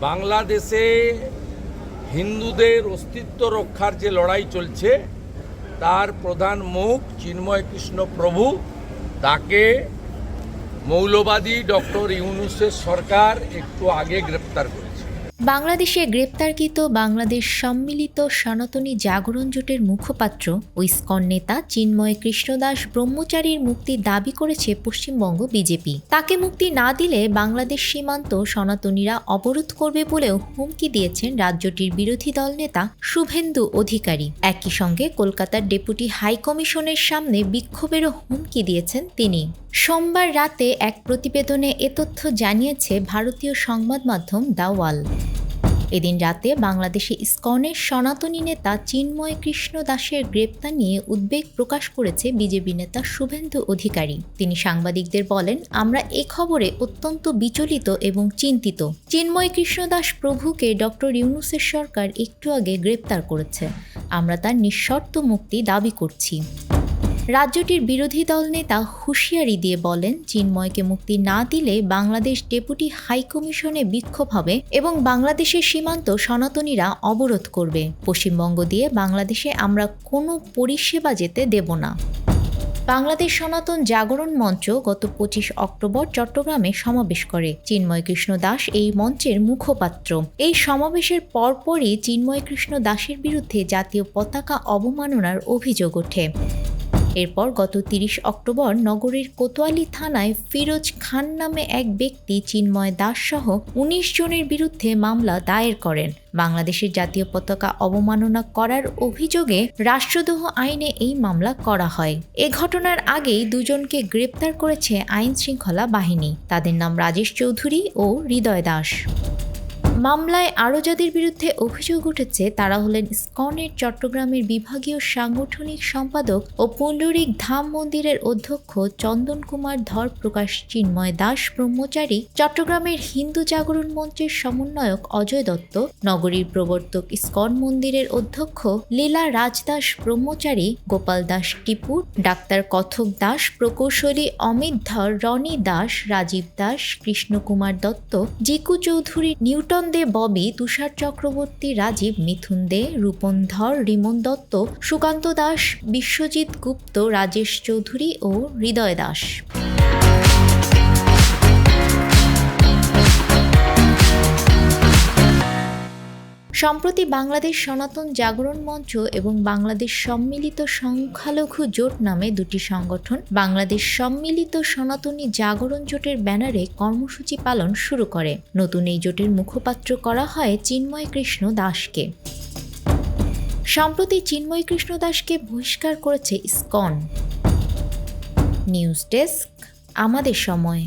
বাংলাদেশে হিন্দুদের অস্তিত্ব রক্ষার যে লড়াই চলছে তার প্রধান মুখ চিন্ময় কৃষ্ণ প্রভু, তাকে মৌলবাদী ডক্টর ইউনূসের সরকার একটু আগে গ্রেপ্তার করেছে। বাংলাদেশে গ্রেপ্তারকৃত বাংলাদেশ সম্মিলিত সনাতনী জাগরণ জোটের মুখপাত্র ও ইসকন নেতা চিন্ময় কৃষ্ণদাস ব্রহ্মচারীর মুক্তি দাবি করেছে পশ্চিমবঙ্গ বিজেপি। তাকে মুক্তি না দিলে বাংলাদেশ সীমান্ত সনাতনীরা অবরোধ করবে বলেও হুমকি দিয়েছেন রাজ্যটির বিরোধী দল নেতা শুভেন্দু অধিকারী। একই সঙ্গে কলকাতার ডেপুটি হাইকমিশনের সামনে বিক্ষোভেরও হুমকি দিয়েছেন তিনি। সোমবার রাতে এক প্রতিবেদনে এ তথ্য জানিয়েছে ভারতীয় সংবাদ মাধ্যম দ্য ওয়াল। এদিন রাতে বাংলাদেশে ইসকনের সনাতনী নেতা চিন্ময় কৃষ্ণ দাসের গ্রেপ্তার নিয়ে উদ্বেগ প্রকাশ করেছে বিজেপি নেতা শুভেন্দু অধিকারী। তিনি সাংবাদিকদের বলেন, আমরা এ খবরে অত্যন্ত বিচলিত এবং চিন্তিত। চিন্ময় কৃষ্ণ দাস প্রভুকে ডক্টর ইউনূসের সরকার একটু আগে গ্রেপ্তার করেছে। আমরা তার নিঃশর্ত মুক্তি দাবি করছি। রাজ্যটির বিরোধী দল নেতা হুঁশিয়ারি দিয়ে বলেন, চিন্ময়কে মুক্তি না দিলে বাংলাদেশ ডেপুটি হাইকমিশনে বিক্ষোভ হবে এবং বাংলাদেশের সীমান্ত সনাতনীরা অবরোধ করবে। পশ্চিমবঙ্গ দিয়ে বাংলাদেশে আমরা কোনো পরিষেবা যেতে দেব না। বাংলাদেশ সনাতন জাগরণ মঞ্চ গত 25 অক্টোবর চট্টগ্রামে সমাবেশ করে। চিন্ময় কৃষ্ণ দাস এই মঞ্চের মুখপাত্র। এই সমাবেশের পরপরই চিন্ময় কৃষ্ণ দাসের বিরুদ্ধে জাতীয় পতাকা অবমাননার অভিযোগ ওঠে। এরপর গত 30 অক্টোবর নগরীর কোতোয়ালি থানায় ফিরোজ খান নামে এক ব্যক্তি চিন্ময় দাস সহ 19 জনের বিরুদ্ধে মামলা দায়ের করেন। বাংলাদেশের জাতীয় পতাকা অবমাননা করার অভিযোগে রাষ্ট্রদ্রোহ আইনে এই মামলা করা হয়। এ ঘটনার আগেই দুজনকে গ্রেপ্তার করেছে আইন শৃঙ্খলা বাহিনী। তাদের নাম রাজেশ চৌধুরী ও হৃদয় দাস। মামলায় আরও যাদের বিরুদ্ধে অভিযোগ উঠেছে তারা হলেন ইসকনের চট্টগ্রামের বিভাগীয় সাংগঠনিক সম্পাদক ও পুণ্ডরিক ধাম মন্দিরের অধ্যক্ষ চন্দন কুমার ধর প্রকাশ চিন্ময় দাস ব্রহ্মচারী, চট্টগ্রামের হিন্দু জাগরণ মঞ্চের সমন্বয়ক অজয় দত্ত, নগরীর প্রবর্তক ইসকন মন্দিরের অধ্যক্ষ লীলা রাজদাস ব্রহ্মচারী, গোপাল দাস টিপু, ডাক্তার কথক দাস, প্রকৌশলী অমিত ধর, রনি দাস, রাজীব দাস, কৃষ্ণকুমার দত্ত, জিকু চৌধুরী, নিউটন দে ববি, তুষার চক্রবর্তী, রাজীব, মিথুন দে, রূপন ধর, রিমন দত্ত, সুকান্ত দাস, বিশ্বজিৎ গুপ্ত, রাজেশ চৌধুরী ও হৃদয় দাস। সম্প্রতি বাংলাদেশ সনাতন জাগরণ মঞ্চ এবং বাংলাদেশ সম্মিলিত সংখ্যালঘু জোট নামে দুটি সংগঠন বাংলাদেশ সম্মিলিত সনাতনী জাগরণ জোটের ব্যানারে কর্মসূচি পালন শুরু করে। নতুন এই জোটের মুখপাত্র করা হয় চিন্ময় কৃষ্ণ দাসকে। সম্প্রতি চিন্ময় কৃষ্ণ দাসকে বহিষ্কার করেছে ইসকন। নিউজ ডেস্ক, আমাদের সময়।